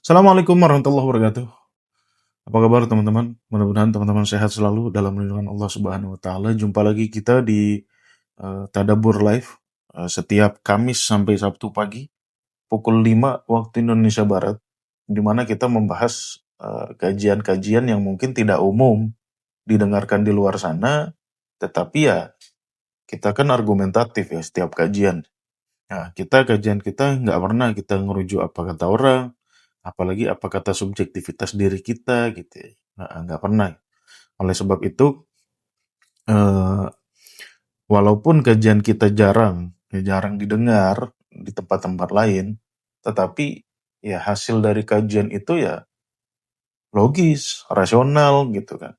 Assalamualaikum warahmatullahi wabarakatuh. Apa kabar teman-teman? Mudah-mudahan teman-teman sehat selalu dalam lindungan Allah Subhanahu wa taala. Jumpa lagi kita di Tadabbur Live setiap Kamis sampai Sabtu pagi pukul 5 waktu Indonesia Barat, di mana kita membahas kajian-kajian yang mungkin tidak umum didengarkan di luar sana, tetapi ya kita kan argumentatif ya setiap kajian. Nah, kajian kita nggak pernah kita ngerujuk apa kata orang, apalagi apa kata subjektivitas diri kita gitu ya. Nggak pernah. Oleh sebab itu, eh, walaupun kajian kita jarang didengar di tempat-tempat lain, tetapi ya hasil dari kajian itu ya logis, rasional gitu kan.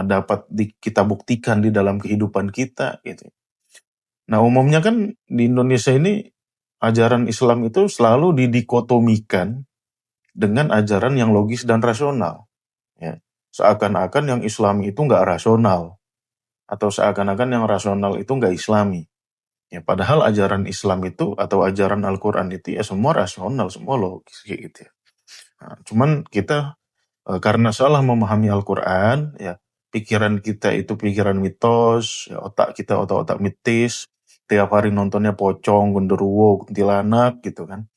Dapat kita buktikan di dalam kehidupan kita gitu. Nah, umumnya kan di Indonesia ini ajaran Islam itu selalu didikotomikan dengan ajaran yang logis dan rasional. Ya. Seakan-akan yang Islami itu nggak rasional, atau seakan-akan yang rasional itu nggak Islami. Ya, padahal ajaran Islam itu atau ajaran Al-Quran itu ya semua rasional, semua logis kayak gitu ya. Nah, cuman kita karena salah memahami Al-Quran, ya pikiran kita itu pikiran mitos, ya, otak kita otak-otak mitis, tiap hari nontonnya pocong, genderuwo, kuntilanak gitu kan.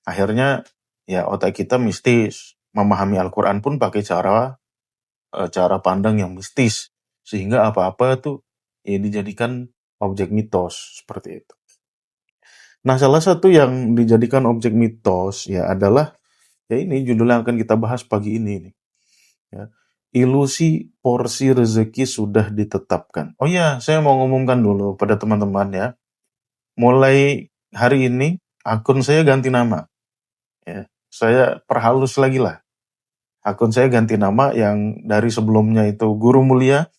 Akhirnya ya otak kita mistis, memahami Al-Quran pun pakai cara pandang yang mistis, sehingga apa-apa tuh ya dijadikan objek mitos seperti itu. Nah, salah satu yang dijadikan objek mitos ya adalah ya ini judul yang akan kita bahas pagi ini nih, ya. Ilusi porsi rezeki sudah ditetapkan. Oh ya, saya mau ngumumkan dulu pada teman-teman ya. Mulai hari ini akun saya ganti nama, ya. Saya perhalus lagi lah. Akun saya ganti nama yang dari sebelumnya itu Guru Mulia,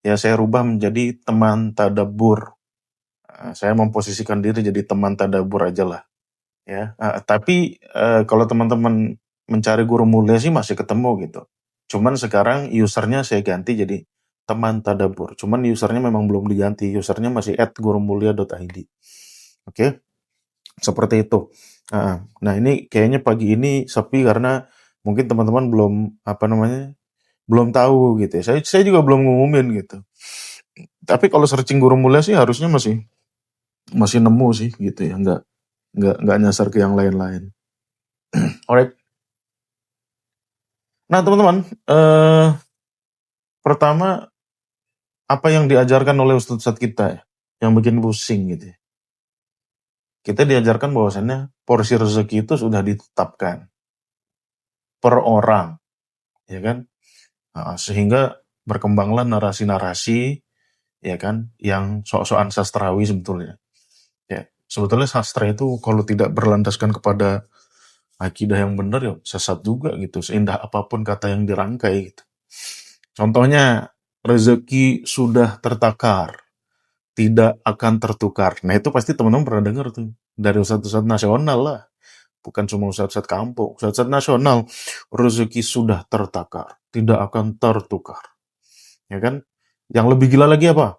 ya saya rubah menjadi Teman Tadabbur. Saya memposisikan diri jadi teman tadabbur aja lah. Ya, tapi kalau teman-teman mencari Guru Mulia sih masih ketemu gitu. Cuman sekarang usernya saya ganti jadi Teman Tadabbur. Cuman usernya memang belum diganti. Usernya masih @gurumulia.id. Oke, seperti itu. Nah, ini kayaknya pagi ini sepi karena mungkin teman-teman belum tahu gitu ya. Saya juga belum ngumumin gitu. Tapi kalau searching Guru Mulia sih harusnya masih nemu sih gitu ya, nggak nyasar ke yang lain-lain. Alright. Nah, teman-teman, pertama apa yang diajarkan oleh ustadz kita ya, yang bikin pusing gitu ya. Kita diajarkan bahwasannya porsi rezeki itu sudah ditetapkan per orang, ya kan? Sehingga berkembanglah narasi-narasi, ya kan, yang sok-sokan sastrawi sebetulnya. Ya, sebetulnya sastra itu kalau tidak berlandaskan kepada akidah yang benar ya sesat juga gitu, seindah apapun kata yang dirangkai gitu. Contohnya, rezeki sudah tertakar, tidak akan tertukar. Nah, itu pasti teman-teman pernah dengar tuh dari ustadz-ustadz nasional lah, bukan cuma ustadz-ustadz kampung, ustadz-ustadz nasional. Rezeki sudah tertakar, tidak akan tertukar, ya kan? Yang lebih gila lagi apa?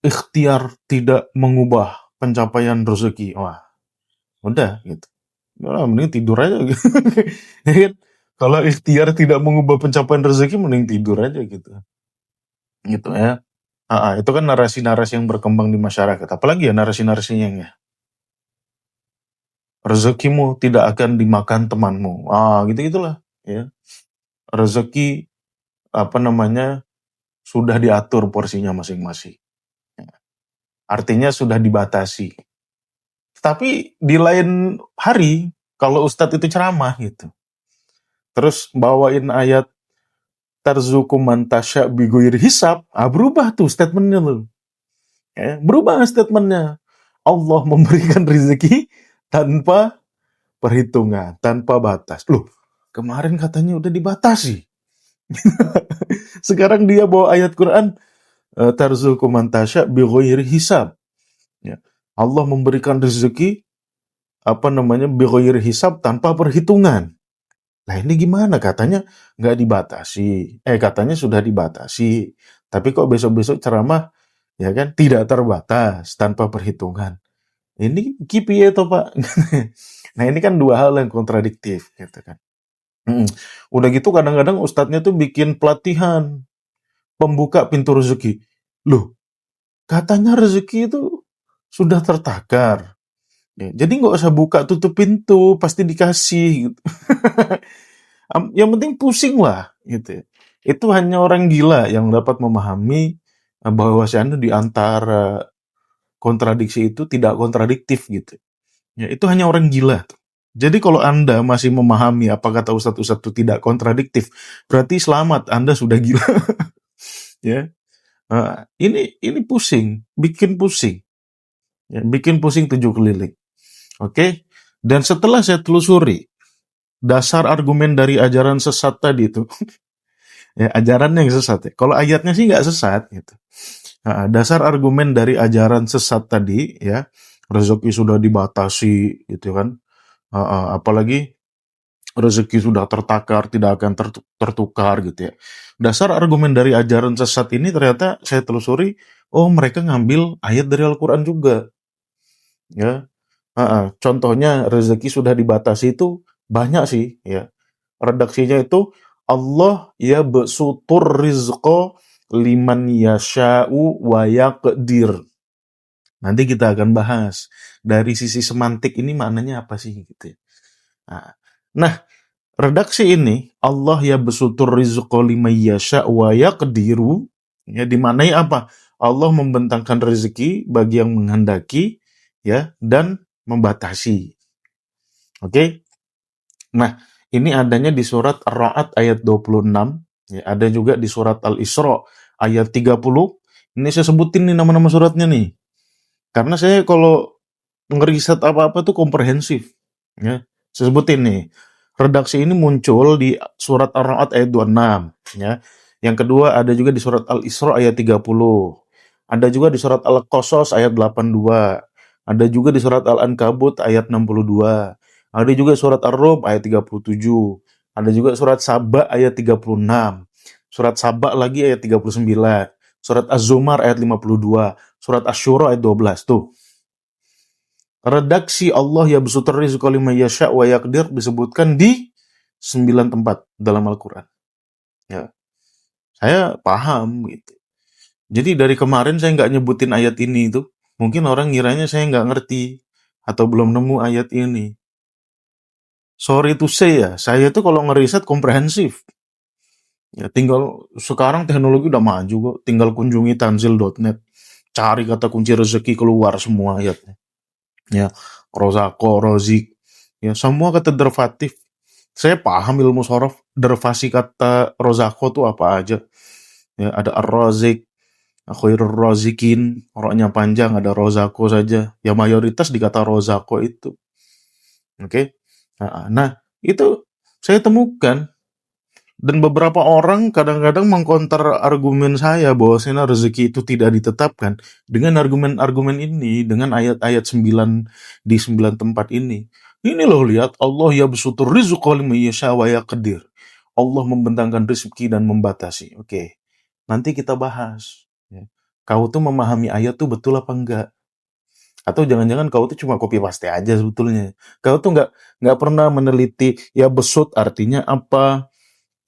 Ikhtiar tidak mengubah pencapaian rezeki. Wah, udah gitu. Mending tidur aja gitu. Ya kan? Kalau ikhtiar tidak mengubah pencapaian rezeki, mending tidur aja gitu. Gitu ya. Itu kan narasi-narasi yang berkembang di masyarakat. Apalagi ya narasi-narasinya ya. Rezekimu tidak akan dimakan temanmu. Gitu-gitulah. Ya. Rezeki, sudah diatur porsinya masing-masing. Artinya sudah dibatasi. Tapi di lain hari, kalau Ustadz itu ceramah gitu. Terus bawain ayat tarzuku man tasya bighairi hisab, berubah tuh statementnya tuh. Ya, berubah statementnya. Allah memberikan rezeki tanpa perhitungan, tanpa batas. Loh, kemarin katanya udah dibatasi. Sekarang dia bawa ayat Quran, tarzuku man tasya bighairi hisab. Ya. Allah memberikan rezeki bighairi hisab, tanpa perhitungan. Nah, ini gimana? Katanya nggak dibatasi. Katanya sudah dibatasi. Tapi kok besok-besok ceramah ya kan tidak terbatas, tanpa perhitungan. Ini kipi ya toh Pak. Nah, ini kan dua hal yang kontradiktif gitu kan. Mm. Udah gitu kadang-kadang ustadznya tuh bikin pelatihan pembuka pintu rezeki. Loh, katanya rezeki itu sudah tertakar. Ya, jadi nggak usah buka tutup pintu, pasti dikasih gitu. Yang penting pusing lah gitu. Itu hanya orang gila yang dapat memahami bahwasanya di antara kontradiksi itu tidak kontradiktif gitu. Ya, itu hanya orang gila tuh. Jadi kalau Anda masih memahami apa kata Ustadz-Ustadz itu tidak kontradiktif, berarti selamat, Anda sudah gila. Ya. Ini pusing, bikin pusing. Ya, bikin pusing tujuh keliling. Oke? Dan setelah saya telusuri dasar argumen dari ajaran sesat tadi itu, ya ajarannya yang sesat ya. Kalau ayatnya sih nggak sesat gitu. Dasar argumen dari ajaran sesat tadi ya, rezeki sudah dibatasi gitu kan. Apalagi rezeki sudah tertakar, tidak akan tertukar gitu ya. Dasar argumen dari ajaran sesat ini ternyata saya telusuri, oh mereka ngambil ayat dari Al-Quran juga. Ya, contohnya rezeki sudah dibatasi itu banyak sih ya. Redaksinya itu Allah ya besutur rizqo liman yasha'u wa yaqdir. Nanti kita akan bahas dari sisi semantik ini maknanya apa sih gitu ya. Nah, redaksi ini Allah ya besutur rizqo liman yasha'u wa yaqdiru ya dimaknai apa? Allah membentangkan rezeki bagi yang menghendaki ya dan membatasi. Oke? Nah, ini adanya di surat Ar-Ra'd ayat 26, ya, ada juga di surat Al-Isra ayat 30. Ini saya sebutin nih nama-nama suratnya nih. Karena saya kalau ngeriset apa-apa tuh komprehensif. Ya. Saya sebutin nih. Redaksi ini muncul di surat Ar-Ra'd ayat 26. Ya. Yang kedua ada juga di surat Al-Isra ayat 30. Ada juga di surat Al-Qasas ayat 82. Ada juga di surat Al-Ankabut ayat 62. Ada juga surat Ar-Rum ayat 37. Ada juga surat Saba ayat 36. Surat Saba lagi ayat 39. Surat Az-Zumar ayat 52. Surat Asy-Syura ayat 12. Tuh. Redaksi Allah ya besutur rizqa liman yasha' wa yaqdir disebutkan di 9 tempat dalam Al-Quran. Ya. Saya paham gitu. Jadi dari kemarin saya nggak nyebutin ayat ini itu. Mungkin orang ngiranya saya nggak ngerti atau belum nemu ayat ini. Sorry to say ya, saya tuh kalau ngeriset komprehensif. Ya tinggal sekarang teknologi udah maju kok, tinggal kunjungi tanzil.net, cari kata kunci rezeki keluar semua ayatnya. Ya, rozako, rozik, ya semua kata derivatif. Saya paham ilmu sorof, derivasi kata rozako tuh apa aja. Ya, ada ar-rozik, khairur rozikin, orangnya panjang, ada rozako saja. Ya mayoritas di kata rozako itu. Oke? Nah, itu saya temukan. Dan beberapa orang kadang-kadang mengkonter argumen saya bahwasanya rezeki itu tidak ditetapkan dengan argumen-argumen ini, dengan ayat-ayat 9 di 9 tempat ini. Ini loh lihat, Allah ya besutur rizqa liman yasha wa yaqdir. Allah membentangkan rezeki dan membatasi. Oke. Nanti kita bahas. Ya. Kau tuh memahami ayat tuh betul apa enggak? Atau jangan-jangan kau tuh cuma copy paste aja sebetulnya. Kau tuh nggak pernah meneliti ya besut artinya apa,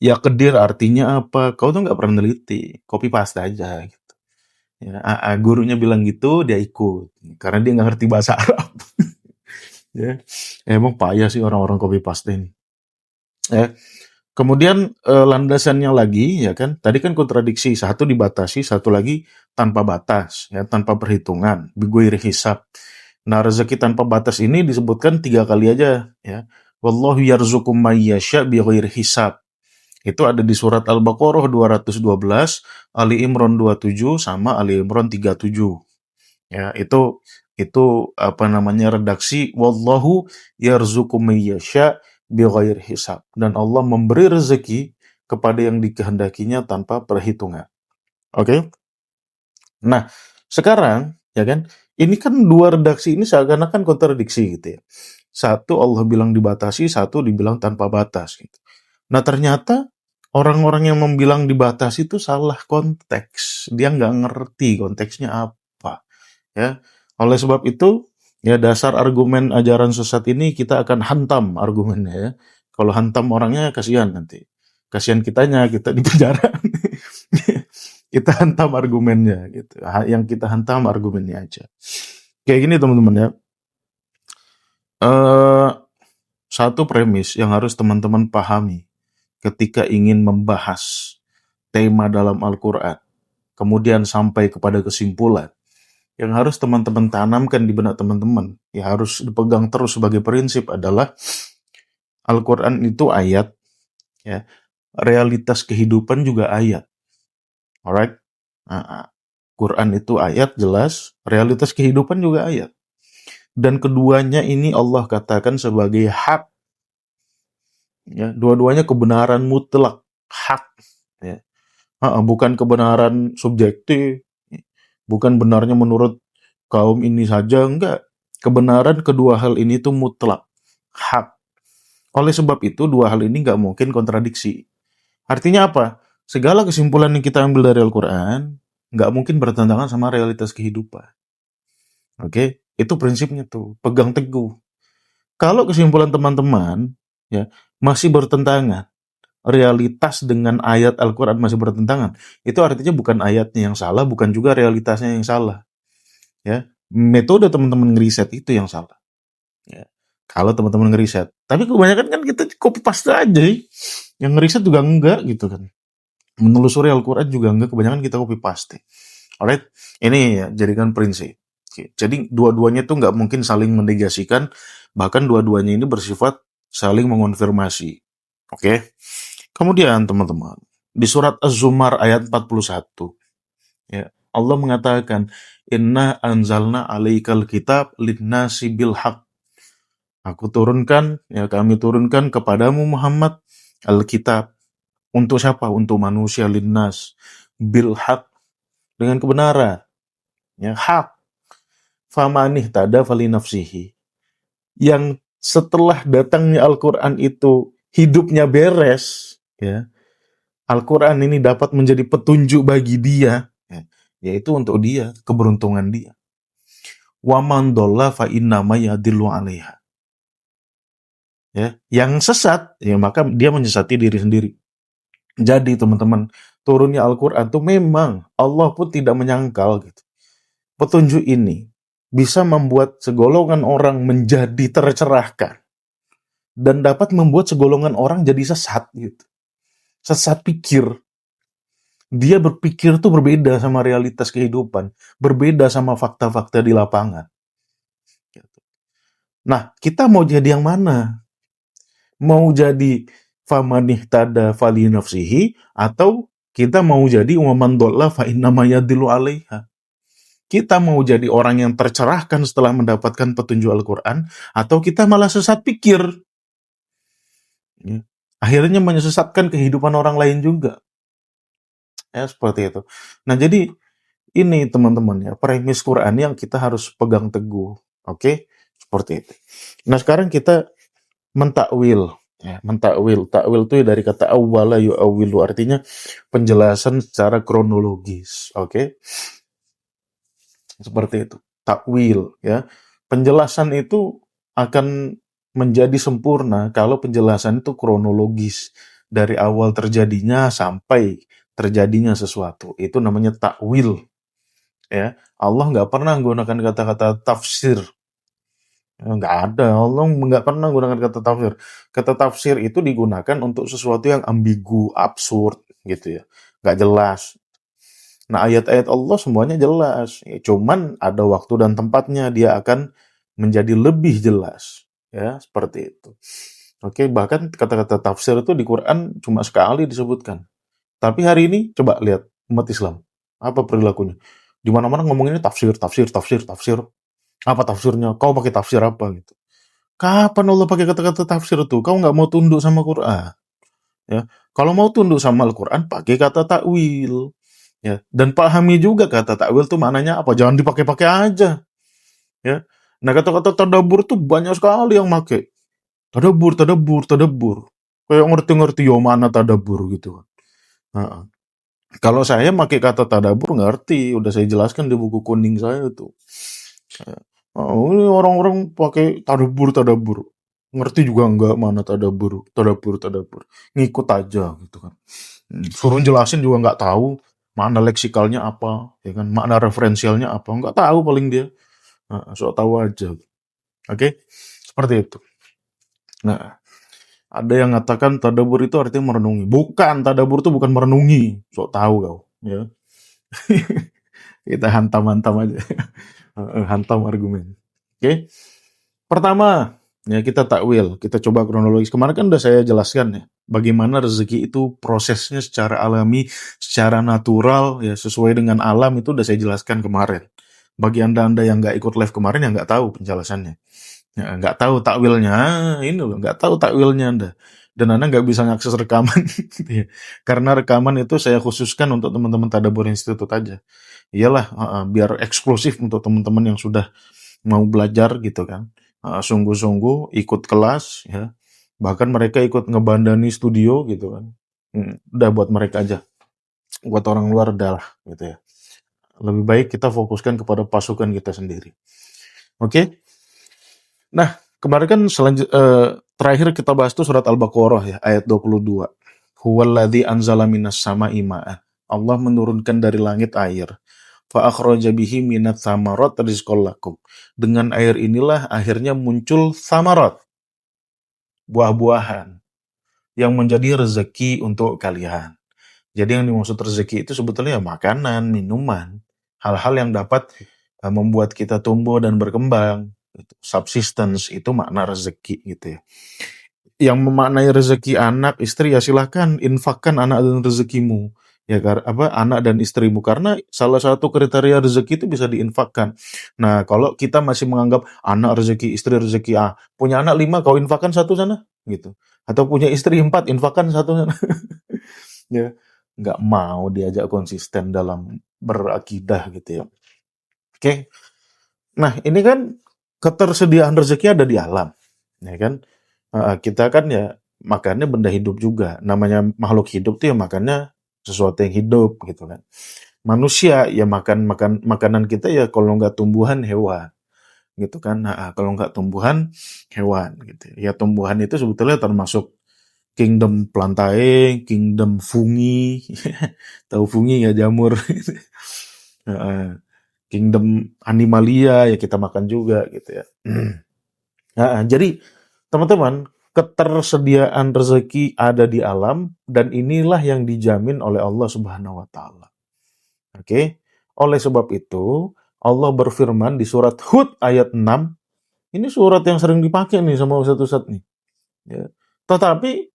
ya kedir artinya apa, kau tuh nggak pernah neliti, copy paste aja gitu. Ya, gurunya bilang gitu, dia ikut karena dia nggak ngerti bahasa Arab. Ya, emang payah sih orang-orang copy paste ini. Ya. Kemudian landasannya lagi ya kan, tadi kan kontradiksi, satu dibatasi, satu lagi tanpa batas, ya tanpa perhitungan, bighairi hisab. Nah rezeki tanpa batas ini disebutkan 3 kali aja ya. Wallahu yarzuqu may yasha bighairi hisab. Itu ada di surat Al-Baqarah 212, Ali Imran 27 sama Ali Imran 37. Ya, itu apa namanya redaksi wallahu yarzuqu may yasha bighairi hisab, dan Allah memberi rezeki kepada yang dikehendakinya tanpa perhitungan. Oke? Nah, sekarang ya kan, ini kan dua redaksi ini seakan-akan kontradiksi gitu ya. Satu Allah bilang dibatasi, satu dibilang tanpa batas gitu. Nah, ternyata orang-orang yang membilang dibatasi itu salah konteks. Dia nggak ngerti konteksnya apa. Ya, oleh sebab itu, ya dasar argumen ajaran sesat ini kita akan hantam argumennya ya. Kalau hantam orangnya kasihan nanti. Kasihan kitanya, kita di penjara. Kita hantam argumennya gitu. Yang kita hantam argumennya aja. Kayak gini teman-teman ya. Eh Satu premis yang harus teman-teman pahami ketika ingin membahas tema dalam Al-Quran, kemudian sampai kepada kesimpulan, yang harus teman-teman tanamkan di benak teman-teman, yang harus dipegang terus sebagai prinsip adalah Al-Quran itu ayat, ya, realitas kehidupan juga ayat. Alright? Quran itu ayat jelas, realitas kehidupan juga ayat. Dan keduanya ini Allah katakan sebagai hak. Ya, dua-duanya kebenaran mutlak, hak. Ya. Bukan kebenaran subjektif, bukan benarnya menurut kaum ini saja, enggak. Kebenaran kedua hal ini tuh mutlak, hak. Oleh sebab itu, dua hal ini nggak mungkin kontradiksi. Artinya apa? Segala kesimpulan yang kita ambil dari Al-Quran nggak mungkin bertentangan sama realitas kehidupan. Oke? Itu prinsipnya tuh, pegang teguh. Kalau kesimpulan teman-teman ya masih bertentangan, realitas dengan ayat Al-Quran masih bertentangan, itu artinya bukan ayatnya yang salah, bukan juga realitasnya yang salah. Ya, metode teman-teman ngeriset itu yang salah. Ya. Kalau teman-teman ngeriset, tapi kebanyakan kan kita copy paste aja, yang ngeriset juga enggak gitu kan. Menelusuri Al-Quran juga enggak, kebanyakan kita copy paste. Alright, ini ya jadikan prinsip. Jadi dua-duanya tuh nggak mungkin saling menegasikan, bahkan dua-duanya ini bersifat saling mengonfirmasi. Oke. Kemudian teman-teman, di surat Az-Zumar ayat 41, ya, Allah mengatakan, "Inna anzalna alaikal kitab linnasi bil haq." Kami turunkan kepadamu Muhammad Alkitab. Untuk siapa? Untuk manusia, linnas bil haq, dengan kebenaran. Ya, hak. Famanih tada fali nafsihi. Yang setelah datangnya Al-Quran itu hidupnya beres, ya, Al-Quran ini dapat menjadi petunjuk bagi dia, ya, yaitu untuk dia, keberuntungan dia. Wa man dhalla fa innama yadillu 'alaiha. Ya, yang sesat, ya maka dia menyesati diri sendiri. Jadi teman-teman, turunnya Al-Quran itu memang Allah pun tidak menyangkal gitu. Petunjuk ini bisa membuat segolongan orang menjadi tercerahkan dan dapat membuat segolongan orang jadi sesat gitu. Sesat pikir. Dia berpikir tuh berbeda sama realitas kehidupan, berbeda sama fakta-fakta di lapangan. Nah, kita mau jadi yang mana? Mau jadi famanih tada fali nafsihi, atau kita mau jadi waman dolla fa innama yadillu 'alaiha? Kita mau jadi orang yang tercerahkan setelah mendapatkan petunjuk Al-Quran, atau kita malah sesat pikir? Ya. Akhirnya menyesatkan kehidupan orang lain juga. Ya, seperti itu. Nah, jadi ini teman-teman ya, premis Quran yang kita harus pegang teguh. Oke? Seperti itu. Nah, sekarang kita mentakwil. Ya, mentakwil. Takwil itu dari kata awwala yu'awwilu, artinya penjelasan secara kronologis. Oke? Seperti itu. Takwil, ya. Penjelasan itu akan menjadi sempurna kalau penjelasan itu kronologis dari awal terjadinya sampai terjadinya sesuatu. Itu namanya takwil. Ya, Allah nggak pernah menggunakan kata-kata tafsir. Nggak ada. Allah nggak pernah menggunakan kata tafsir. Kata tafsir itu digunakan untuk sesuatu yang ambigu, absurd, gitu ya. Nggak jelas. Nah, ayat-ayat Allah semuanya jelas. Ya, cuman ada waktu dan tempatnya dia akan menjadi lebih jelas. Ya, seperti itu. Oke, bahkan kata-kata tafsir itu di Quran cuma sekali disebutkan. Tapi hari ini coba lihat umat Islam. Apa perilakunya? Di mana-mana ngomonginnya tafsir, tafsir, tafsir, tafsir. Apa tafsirnya? Kau pakai tafsir apa gitu? Kapan Allah pakai kata-kata tafsir itu? Kau nggak mau tunduk sama Quran. Ya, kalau mau tunduk sama Al-Quran, pakai kata takwil. Ya, dan pahami juga kata takwil itu maknanya apa. Jangan dipakai-pakai aja. Ya. Nah, kata-kata tadabbur tuh banyak sekali yang pakai. Tadabbur, tadabbur, tadabbur. Kayak ngerti-ngerti yo mana tadabbur gitu kan. Heeh. Kalau saya pakai kata tadabbur ngerti, udah saya jelaskan di buku kuning saya tuh. Oh, ini orang-orang pakai tadabbur, tadabbur. ngerti juga enggak mana tadabur, tadabur, tadabur. Ngikut aja gitu kan. Suruh jelasin juga nggak tahu makna leksikalnya apa, ya kan? Makna referensialnya apa, nggak tahu paling dia. Sok tahu aja. Oke, seperti itu. Nah, ada yang mengatakan tadabur itu artinya merenungi. Bukan, tadabur itu bukan merenungi. Sok tahu kau, ya. Kita hantam-hantam aja. Hantam argumen. Oke. Pertama, ya kita takwil, kita coba kronologis. Kemarin kan udah saya jelaskan ya, bagaimana rezeki itu prosesnya secara alami, secara natural, ya sesuai dengan alam itu udah saya jelaskan kemarin. Bagi anda-anda yang nggak ikut live kemarin, yang nggak tahu penjelasannya. Ya, nggak tahu takwilnya, ini loh, nggak tahu takwilnya anda. Dan anda nggak bisa ngakses rekaman. Gitu ya. Karena rekaman itu saya khususkan untuk teman-teman Tadabur Institute aja. Iyalah, biar eksklusif untuk teman-teman yang sudah mau belajar gitu kan. Sungguh-sungguh ikut kelas ya. Bahkan mereka ikut ngebandani studio gitu kan. Udah buat mereka aja. Buat orang luar udah lah gitu ya. Lebih baik kita fokuskan kepada pasukan kita sendiri. Oke? Nah, kemarin kan terakhir kita bahas tuh surat Al-Baqarah ya, ayat 22. Huwallazi anzala minas sama'i ma'an. Allah menurunkan dari langit air. Fa akhraja bihi minat samarat rizqal lakum. Dengan air inilah akhirnya muncul samarat, buah-buahan yang menjadi rezeki untuk kalian. Jadi yang dimaksud rezeki itu sebetulnya makanan, minuman, hal-hal yang dapat membuat kita tumbuh dan berkembang. Subsistence itu makna rezeki gitu ya. Yang memaknai rezeki anak, istri ya silahkan infakkan anak dan rezekimu. Ya anak dan istrimu, karena salah satu kriteria rezeki itu bisa diinfakkan. Nah, kalau kita masih menganggap anak rezeki, istri rezeki, punya anak 5 kau infakkan 1 sana gitu. Atau punya istri 4 infakkan 1 sana. Ya, nggak mau diajak konsisten dalam berakidah gitu ya. Oke. Nah, ini kan ketersediaan rezeki ada di alam, ya kan? Kita kan ya makannya benda hidup juga. Namanya makhluk hidup tuh ya makannya sesuatu yang hidup gitu kan. Manusia ya makan makanan kita ya kalau nggak tumbuhan hewan gitu kan. Kalau nggak tumbuhan hewan gitu. Ya tumbuhan itu sebetulnya termasuk kingdom plantae, kingdom fungi. Tahu fungi ya, jamur. Kingdom animalia ya kita makan juga gitu ya. Jadi teman-teman, ketersediaan rezeki ada di alam dan inilah yang dijamin oleh Allah Subhanahu wa taala. Oke. Oleh sebab itu, Allah berfirman di surat Hud ayat 6. Ini surat yang sering dipakai nih sama ustaz-ustaz nih. Ya. Tetapi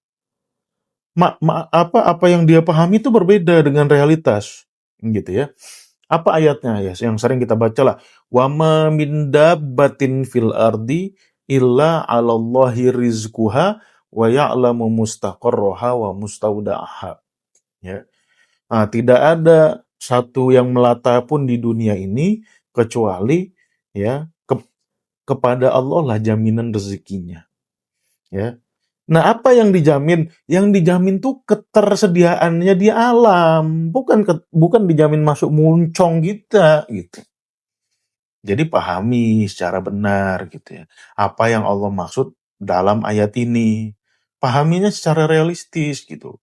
apa yang dia pahami itu berbeda dengan realitas. Gitu ya. Apa ayatnya ya? Yang sering kita baca lah. Wa ma min dabbatin fil ardi illa 'alallahi rizquha wa ya'lamu mustaqarraha wa mustaudaha. Ya. Tidak ada satu yang melata pun di dunia ini kecuali ya kepada Allah lah jaminan rezekinya. Ya. Nah, apa yang dijamin? Yang dijamin tuh ketersediaannya di alam, bukan dijamin masuk muncong kita gitu. Jadi pahami secara benar gitu ya. Apa yang Allah maksud dalam ayat ini. Pahaminya secara realistis gitu.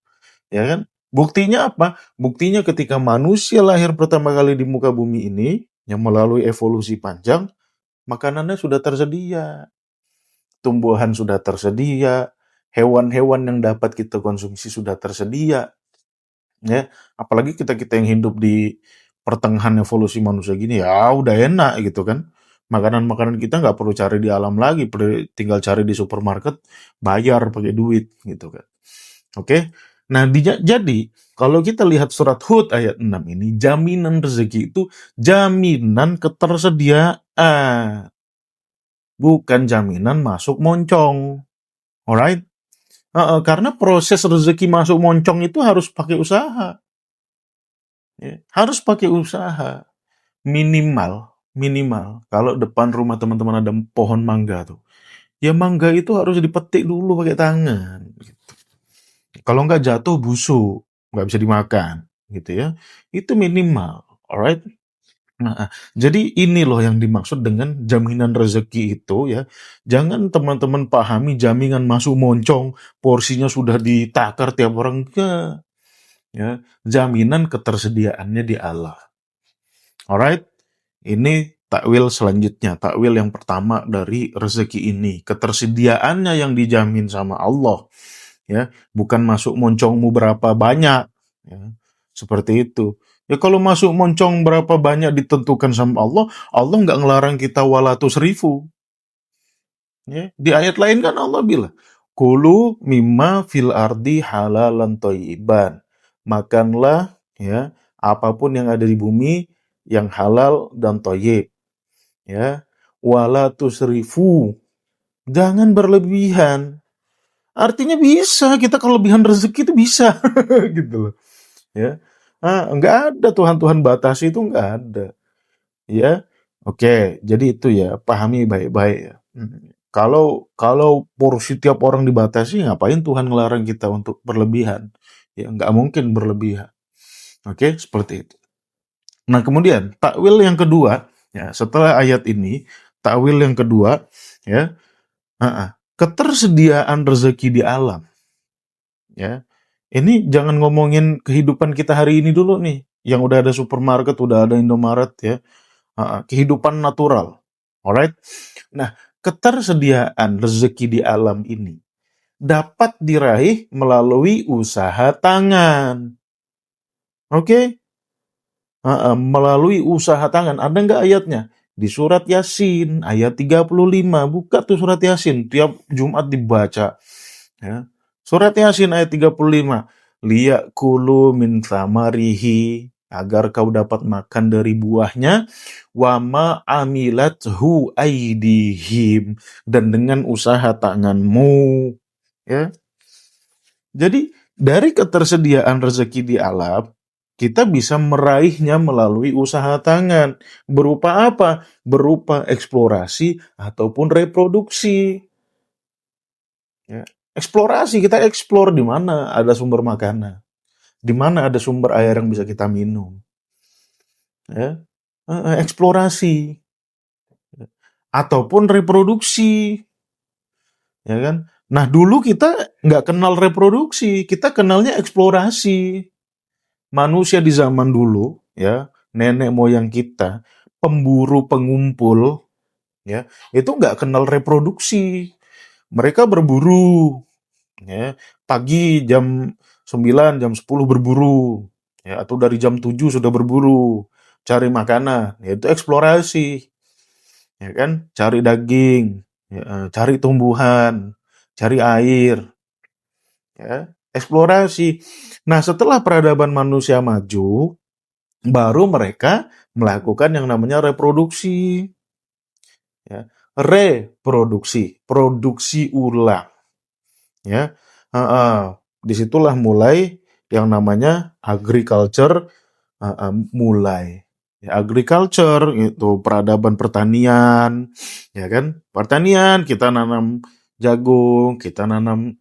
Ya kan? Buktinya apa? Buktinya ketika manusia lahir pertama kali di muka bumi ini, yang melalui evolusi panjang, makanannya sudah tersedia. Tumbuhan sudah tersedia. Hewan-hewan yang dapat kita konsumsi sudah tersedia. Ya, apalagi kita-kita yang hidup di pertengahan evolusi manusia gini, ya udah enak gitu kan. Makanan-makanan kita nggak perlu cari di alam lagi, tinggal cari di supermarket, bayar pakai duit gitu kan. Oke. Nah, jadi kalau kita lihat surat Hud ayat 6 ini, jaminan rezeki itu jaminan ketersediaan, bukan jaminan masuk moncong. Alright? Karena proses rezeki masuk moncong itu harus pakai usaha. Ya, harus pakai usaha. Minimal. Kalau depan rumah teman-teman ada pohon mangga tuh. Ya mangga itu harus dipetik dulu pakai tangan. Gitu. Kalau nggak jatuh busuk, nggak bisa dimakan. Gitu ya. Itu minimal. Alright? Nah, jadi ini loh yang dimaksud dengan jaminan rezeki itu ya. Jangan teman-teman pahami jaminan masuk moncong, porsinya sudah ditakar tiap orang, enggak. Ya, jaminan ketersediaannya di Allah. Alright? Ini takwil selanjutnya, takwil yang pertama dari rezeki ini, ketersediaannya yang dijamin sama Allah, ya, bukan masuk moncongmu berapa banyak, ya, seperti itu. Ya kalau masuk moncong berapa banyak ditentukan sama Allah, Allah nggak ngelarang kita walatus rifu. Ya. Di ayat lain kan Allah bilang, Kulu mimma fil ardi halalan toyiban. Makanlah ya apapun yang ada di bumi yang halal dan toyib. Ya, wala tusrifu. Jangan berlebihan. Artinya bisa kita kelebihan rezeki itu bisa gitu loh. Ya. Enggak ada Tuhan batasi itu enggak ada. Ya. Oke, jadi itu ya, pahami baik-baik ya. Kalau kalau porsi tiap orang dibatasi, ngapain Tuhan ngelarang kita untuk berlebihan? Ya, nggak mungkin berlebihan. Oke, seperti itu. Nah, kemudian takwil yang kedua, ya, setelah ayat ini, takwil yang kedua, ya, ketersediaan rezeki di alam, ya. Ini jangan ngomongin kehidupan kita hari ini dulu nih, yang udah ada supermarket, udah ada Indomaret, ya. Kehidupan natural, alright. Nah, ketersediaan rezeki di alam ini dapat diraih melalui usaha tangan, oke? Melalui usaha tangan. Ada nggak ayatnya? Di surat Yasin, ayat 35. Buka tuh surat Yasin, tiap Jumat dibaca. Ya. Surat Yasin ayat 35. Liya'kulu min thamarihi, agar kau dapat makan dari buahnya, wama amilathu aidihim, dan dengan usaha tanganmu. Ya. Jadi dari ketersediaan rezeki di alam, kita bisa meraihnya melalui usaha tangan. Berupa apa? Berupa eksplorasi ataupun reproduksi. Ya. Eksplorasi, kita eksplor di mana ada sumber makanan. Di mana ada sumber air yang bisa kita minum. Ya. Eksplorasi. Ataupun reproduksi. Ya kan? Nah dulu kita nggak kenal reproduksi, kita kenalnya eksplorasi. Manusia di zaman dulu, ya, nenek moyang kita, pemburu pengumpul, ya, itu nggak kenal reproduksi. Mereka berburu, ya, pagi jam 9, jam 10 berburu, ya, atau dari jam 7 sudah berburu, cari makanan, yaitu eksplorasi, ya kan, cari daging, ya, cari tumbuhan, cari air, ya, eksplorasi. Nah, setelah peradaban manusia maju, baru mereka melakukan yang namanya reproduksi. Ya. Reproduksi, produksi ulang. Ya. Disitulah mulai yang namanya agriculture mulai. Ya, agriculture itu peradaban pertanian, ya kan? Pertanian kita nanam jagung, kita nanam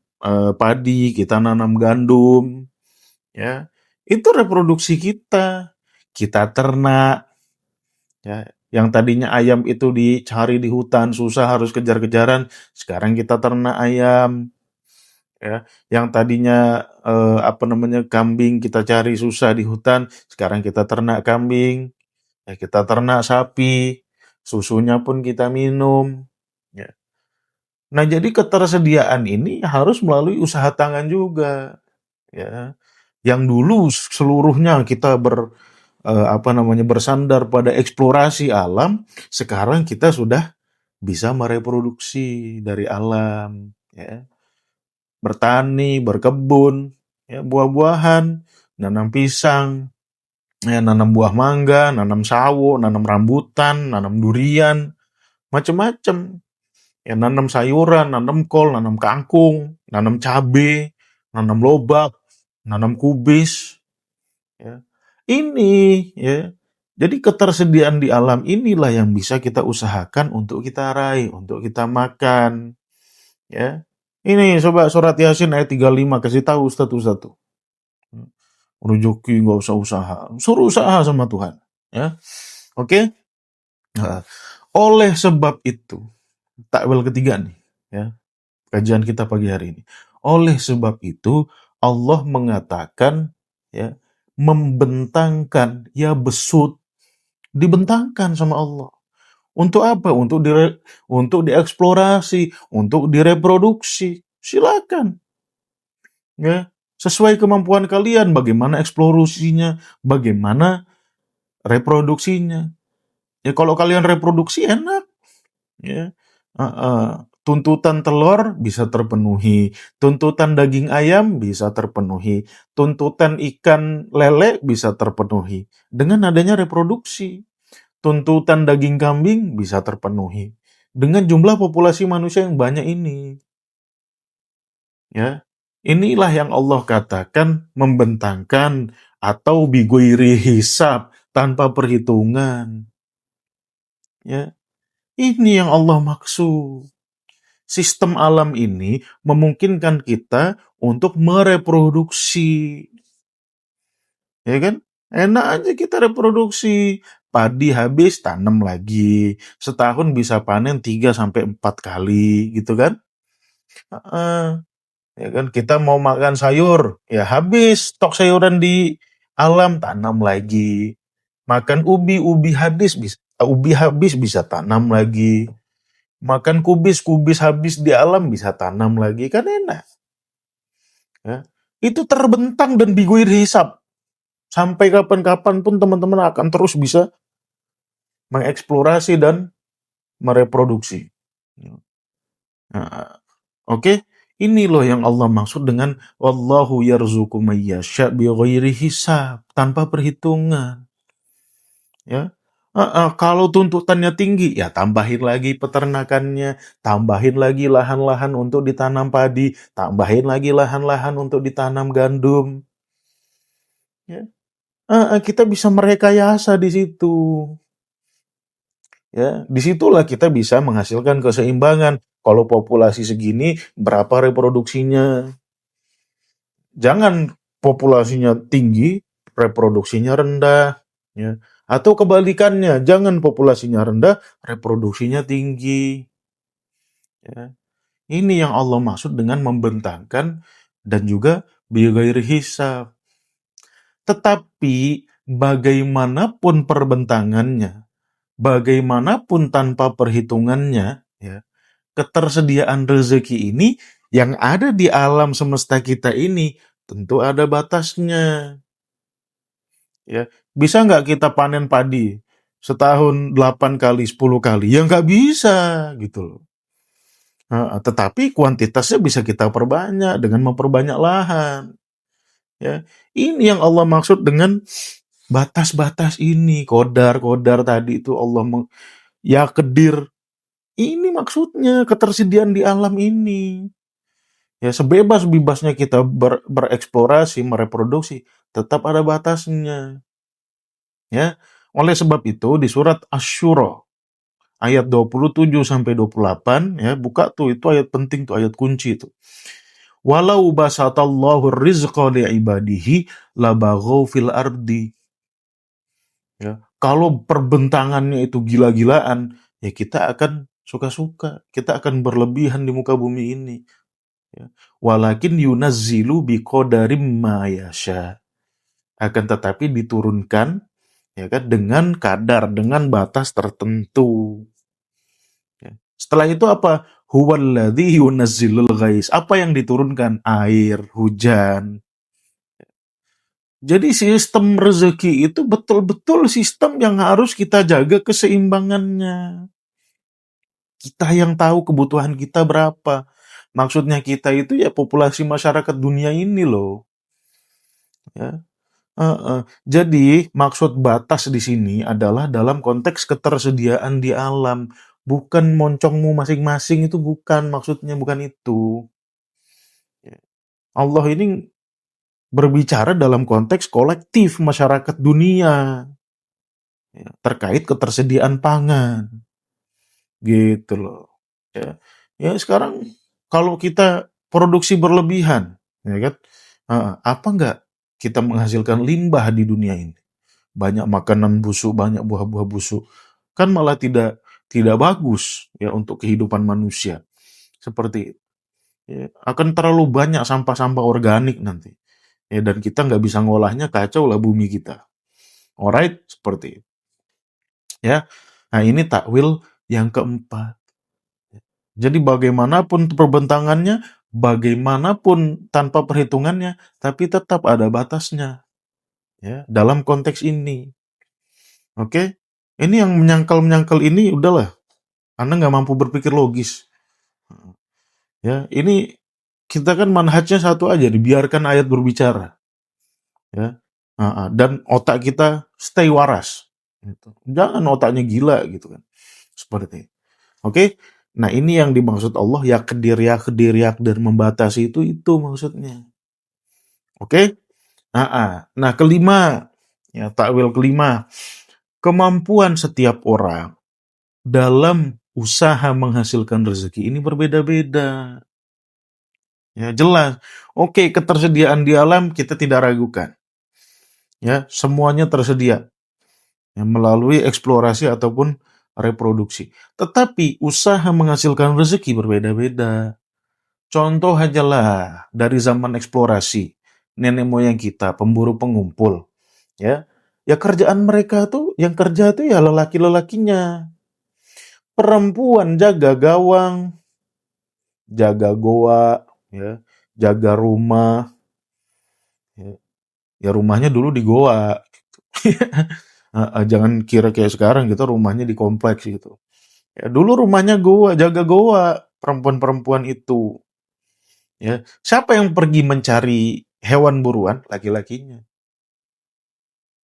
padi, kita nanam gandum, ya. Itu reproduksi kita. Kita ternak, ya. Yang tadinya ayam itu dicari di hutan, susah harus kejar-kejaran, sekarang kita ternak ayam, ya. Yang tadinya kambing kita cari susah di hutan, sekarang kita ternak kambing, ya, kita ternak sapi, susunya pun kita minum, ya. Nah, jadi ketersediaan ini harus melalui usaha tangan juga, ya. Yang dulu seluruhnya kita bersandar pada eksplorasi alam, sekarang kita sudah bisa mereproduksi dari alam, ya. Bertani, berkebun, ya, buah-buahan, nanam pisang, ya, nanam buah mangga, nanam sawo, nanam rambutan, nanam durian, macam-macam. Ya, nanam sayuran, nanam kol, nanam kangkung, nanam cabe, nanam lobak, nanam kubis, ya. Ini, ya. Jadi ketersediaan di alam inilah yang bisa kita usahakan untuk kita raih, untuk kita makan, ya. Ini coba surat Yasin ayat 35, kasih tahu Ustaz tuh. Rezeki nggak usah usaha, suruh usaha sama Tuhan, ya. Oke? Nah, oleh sebab itu, takwil ketiga nih, ya, kajian kita pagi hari ini. Oleh sebab itu, Allah mengatakan, ya, membentangkan, ya besut, dibentangkan sama Allah. Untuk apa? Untuk dieksplorasi, untuk direproduksi. Silakan, ya. Sesuai kemampuan kalian, bagaimana eksplorasinya, bagaimana reproduksinya. Ya kalau kalian reproduksi enak, ya. Tuntutan telur bisa terpenuhi, tuntutan daging ayam bisa terpenuhi, tuntutan ikan lele bisa terpenuhi. Dengan adanya reproduksi, tuntutan daging kambing bisa terpenuhi. Dengan jumlah populasi manusia yang banyak ini, ya. Inilah yang Allah katakan membentangkan atau bighairi hisab, tanpa perhitungan, ya. Ini yang Allah maksud. Sistem alam ini memungkinkan kita untuk mereproduksi, ya kan? Enak aja kita reproduksi. Padi habis, tanam lagi. Setahun bisa panen 3 sampai 4 kali, gitu kan? Heeh. Ya kan, kita mau makan sayur, ya habis stok sayuran di alam, tanam lagi. Makan ubi habis bisa tanam lagi. Makan kubis habis di alam bisa tanam lagi, kan enak. Ya. Itu terbentang dan biguir hisap. Sampai kapan-kapan pun teman-teman akan terus bisa mengeksplorasi dan mereproduksi. Nah, oke? Ini loh yang Allah maksud dengan wallahu yarzuqu may yasha bighairi hisab, tanpa perhitungan. Ya. Kalau tuntutannya tinggi, ya tambahin lagi peternakannya, tambahin lagi lahan-lahan untuk ditanam padi, tambahin lagi lahan-lahan untuk ditanam gandum. Ya. Kita bisa merekayasa di situ. Ya, disitulah kita bisa menghasilkan keseimbangan. Kalau populasi segini, berapa reproduksinya? Jangan populasinya tinggi, reproduksinya rendah. Ya. Atau kebalikannya, jangan populasinya rendah, reproduksinya tinggi. Ya. Ini yang Allah maksud dengan membentangkan dan juga bighairi hisab. Tetapi bagaimanapun perbentangannya, bagaimanapun tanpa perhitungannya, ya, ketersediaan rezeki ini yang ada di alam semesta kita ini tentu ada batasnya. Ya, bisa nggak kita panen padi setahun 8 kali, 10 kali? Ya nggak bisa, gitu loh. Tetapi kuantitasnya bisa kita perbanyak dengan memperbanyak lahan. Ya, ini yang Allah maksud dengan batas-batas ini, kodar tadi itu ya kedir. Ini maksudnya ketersediaan di alam ini. Ya sebebas-bebasnya kita bereksplorasi, mereproduksi, tetap ada batasnya. Ya. Oleh sebab itu di surat Asy-Syura ayat 27 sampai 28, ya, buka tuh, itu ayat penting tuh, ayat kunci itu. Walau basatallahu rizqa li'ibadihi labaghaw fil ardi. Ya. Kalau perbentangannya itu gila-gilaan, ya kita akan suka-suka, kita akan berlebihan di muka bumi ini. Ya. Walakin yunazzilu biqadarim ma yasha. Akan tetapi diturunkan, ya kan, dengan kadar, dengan batas tertentu. Ya. Setelah itu apa? Huwallazi yunazzilul ghais. Apa yang diturunkan? Air, hujan. Jadi sistem rezeki itu betul-betul sistem yang harus kita jaga keseimbangannya. Kita yang tahu kebutuhan kita berapa. Maksudnya kita itu ya populasi masyarakat dunia ini loh. Ya. Jadi maksud batas di sini adalah dalam konteks ketersediaan di alam. Bukan moncongmu masing-masing, itu bukan maksudnya, bukan itu. Ya. Allah ini berbicara dalam konteks kolektif masyarakat dunia, ya, terkait ketersediaan pangan, gitu loh. Ya, ya sekarang kalau kita produksi berlebihan, ya kan, apa nggak kita menghasilkan limbah di dunia ini? banyak makanan busuk, banyak buah-buah busuk, kan malah tidak bagus ya untuk kehidupan manusia. Seperti ya, akan terlalu banyak sampah-sampah organik nanti. Ya, dan kita nggak bisa ngolahnya, kacau lah bumi kita. Alright, seperti itu. Ya. Nah, ini takwil yang keempat. Jadi bagaimanapun perbentangannya, bagaimanapun tanpa perhitungannya, tapi tetap ada batasnya. Ya, dalam konteks ini. Oke? Ini yang menyangkal-menyangkal ini udahlah. Anda nggak mampu berpikir logis. Ya, ini kita kan manhajnya satu aja, dibiarkan ayat berbicara. Ya. Dan otak kita stay waras. Gitu. Jangan otaknya gila gitu kan. Seperti itu. Oke? Nah, ini yang dimaksud Allah ya kedir membatasi itu maksudnya. Oke? Nah, kelima, ya takwil kelima, kemampuan setiap orang dalam usaha menghasilkan rezeki ini berbeda-beda. Ya, jelas. Oke, ketersediaan di alam kita tidak ragukan. Ya, semuanya tersedia. Ya, melalui eksplorasi ataupun reproduksi. Tetapi usaha menghasilkan rezeki berbeda-beda. Contoh ajalah dari zaman eksplorasi, nenek moyang kita, pemburu pengumpul, ya. Ya kerjaan mereka tuh, yang kerja tuh ya lelaki-lelakinya. Perempuan jaga gawang, jaga goa, ya, jaga rumah, ya. Ya rumahnya dulu di goa. Jangan kira kayak sekarang gitu rumahnya di kompleks gitu. Ya dulu rumahnya goa, jaga goa perempuan-perempuan itu. Ya, siapa yang pergi mencari hewan buruan? Laki-lakinya.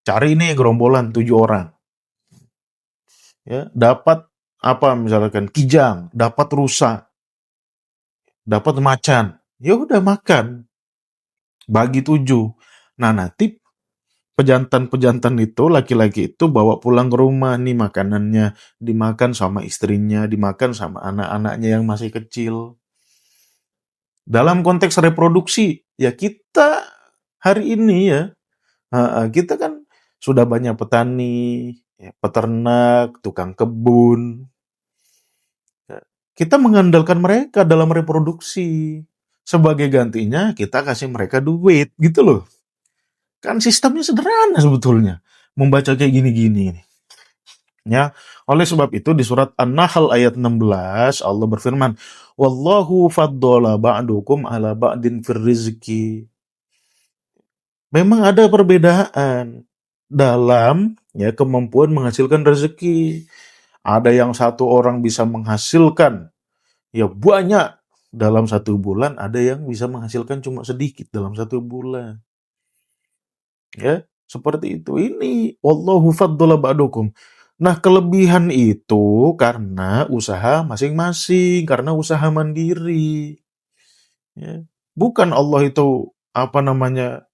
Cari ini gerombolan 7 orang. Ya, dapat apa misalkan kijang, dapat rusa, dapat macan. Ya udah makan, bagi 7. Nah, nanti pejantan-pejantan itu, laki-laki itu bawa pulang ke rumah nih makanannya, dimakan sama istrinya, dimakan sama anak-anaknya yang masih kecil. Dalam konteks reproduksi, ya kita hari ini ya, kita kan sudah banyak petani, ya, peternak, tukang kebun. Ya, kita mengandalkan mereka dalam reproduksi. Sebagai gantinya kita kasih mereka duit gitu loh. Kan sistemnya sederhana sebetulnya. Membaca kayak gini-gini. Ya, oleh sebab itu di surat An-Nahl ayat 16 Allah berfirman, "Wallahu faddala ba'dukum ala ba'din fir rizki." Memang ada perbedaan dalam ya kemampuan menghasilkan rezeki. Ada yang satu orang bisa menghasilkan ya banyak dalam 1 bulan, ada yang bisa menghasilkan cuma sedikit dalam 1 bulan. Ya, seperti itu. Ini wallahu faddala ba'dukum. Nah, kelebihan itu karena usaha masing-masing, karena usaha mandiri. Ya. Bukan Allah itu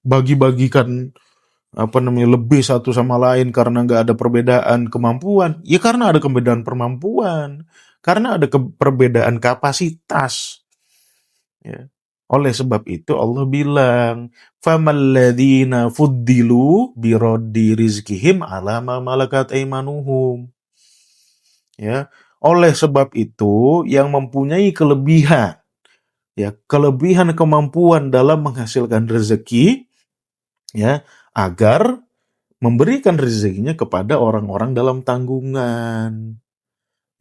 bagi-bagikan lebih satu sama lain karena nggak ada perbedaan kemampuan. Ya karena ada perbedaan kemampuan, karena ada perbedaan kapasitas. Ya. Oleh sebab itu Allah bilang, "Famalladzina fuddilu biraddi rizkihim ala ma malakat aimanuhum." Ya. Oleh sebab itu yang mempunyai kelebihan, ya, kelebihan kemampuan dalam menghasilkan rezeki, ya, agar memberikan rezekinya kepada orang-orang dalam tanggungan.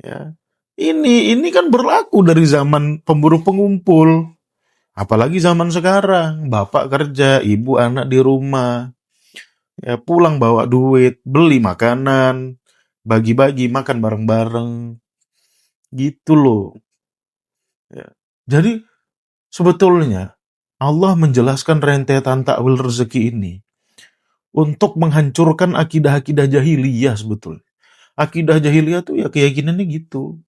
Ya. Ini kan berlaku dari zaman pemburu pengumpul. Apalagi zaman sekarang, bapak kerja, ibu anak di rumah. Ya, pulang bawa duit, beli makanan, bagi-bagi, makan bareng-bareng. Gitu loh. Ya. Jadi sebetulnya Allah menjelaskan rentetan takwil rezeki ini untuk menghancurkan akidah-akidah jahiliyah sebetulnya. Akidah jahiliyah tuh ya keyakinannya gitu.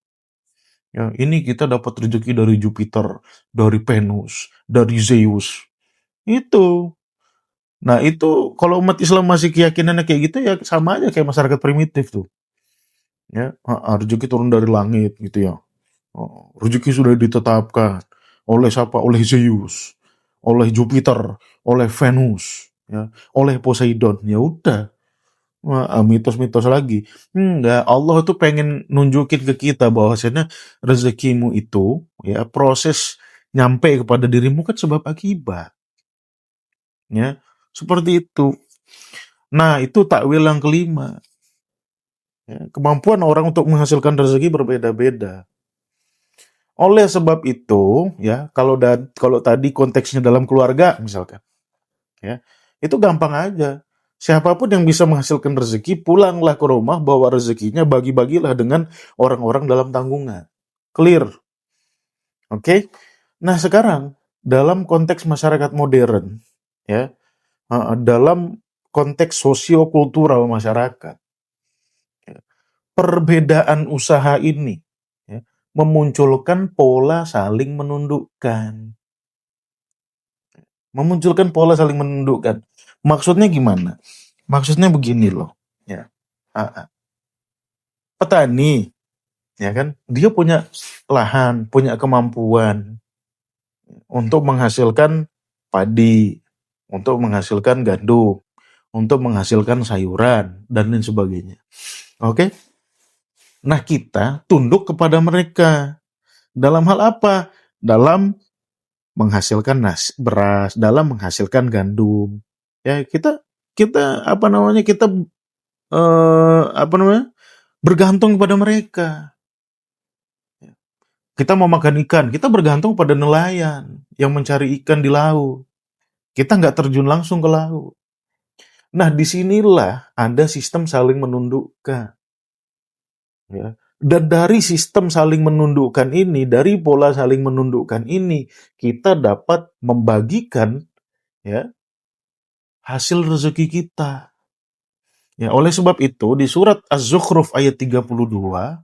Ya, ini kita dapat rezeki dari Jupiter, dari Venus, dari Zeus. Itu. Nah, itu kalau umat Islam masih keyakinannya kayak gitu ya sama aja kayak masyarakat primitif tuh. Ya, rezeki turun dari langit gitu ya. Rezeki sudah ditetapkan oleh siapa? Oleh Zeus, oleh Jupiter, oleh Venus, ya, oleh Poseidon. Ya udah. Wah, mitos-mitos lagi. Enggak, Allah tuh pengen nunjukin ke kita bahwasanya rezekimu itu ya proses nyampe kepada dirimu kan sebab akibat, ya. Seperti itu. Nah, itu takwil yang kelima. Ya. Kemampuan orang untuk menghasilkan rezeki berbeda-beda. Oleh sebab itu, ya, kalau tadi konteksnya dalam keluarga misalkan, ya, itu gampang aja. Siapapun yang bisa menghasilkan rezeki, pulanglah ke rumah, bawa rezekinya, bagi-bagilah dengan orang-orang dalam tanggungan. Clear, oke? Nah sekarang dalam konteks masyarakat modern, ya, dalam konteks sosiokultural masyarakat, ya, perbedaan usaha ini, ya, memunculkan pola saling menundukkan. Memunculkan pola saling menundukkan. Maksudnya gimana? Maksudnya begini loh. Ya. Petani, ya kan? Dia punya lahan, punya kemampuan untuk menghasilkan padi, untuk menghasilkan gandum, untuk menghasilkan sayuran dan lain sebagainya. Oke? Nah, kita tunduk kepada mereka. Dalam hal apa? Dalam menghasilkan beras, dalam menghasilkan gandum. Ya, kita kita apa namanya? Kita apa namanya? Bergantung kepada mereka. Kita mau makan ikan, kita bergantung pada nelayan yang mencari ikan di laut. Kita nggak terjun langsung ke laut. Nah, disinilah ada sistem saling menundukkan. Ya. Dan dari sistem saling menundukkan ini, dari pola saling menundukkan ini, kita dapat membagikan ya hasil rezeki kita. Ya, oleh sebab itu di surat Az-Zukhruf ayat 32,